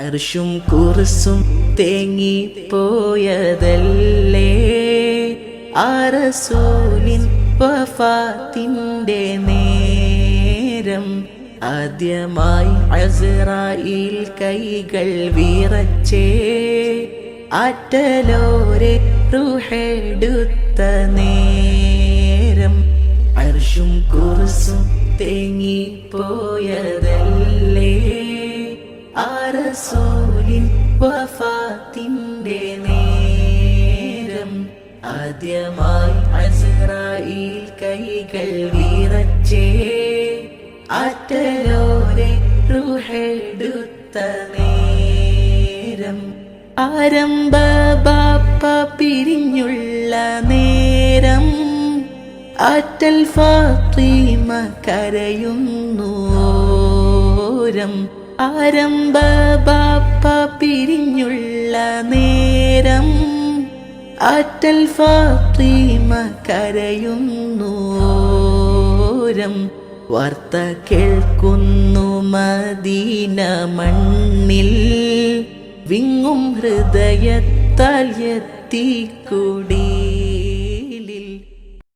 അർശും കുർസും തേങ്ങിപ്പോയതല്ലേ ആ റസൂലിൻ വഫാത്തിൻ്റെ നേരം. ആദ്യമായി അസ്റായീൽ കൈകൾ വിറച്ചേ ആറ്റലോരെ റൂഹെടുത്ത നേരം. അർശും കുർസും തേങ്ങിപ്പോയതല്ലേ ആ റസൂലിൻ വഫാത്തിൻ്റെ നേരം. ആദ്യമായി അസ്റായീൽ കൈകൾ വിറച്ചേ ആറ്റലോരെ റൂഹെടുത്ത നേരം. ആരംഭ ബാപ്പ പിരിഞ്ഞുള്ള നേരം ആറ്റൽ ഫാത്തിമ കരയുന്നോരം. ആരംഭ ബാപ്പ പിരിഞ്ഞുള്ള നേരം ആറ്റൽ ഫാത്തിമ കരയുന്നോരം. വാർത്ത കേൾക്കുന്നു മദീന മണ്ണിൽ വിങ്ങും ഹൃദയത്താൽ എത്തിക്കൂടി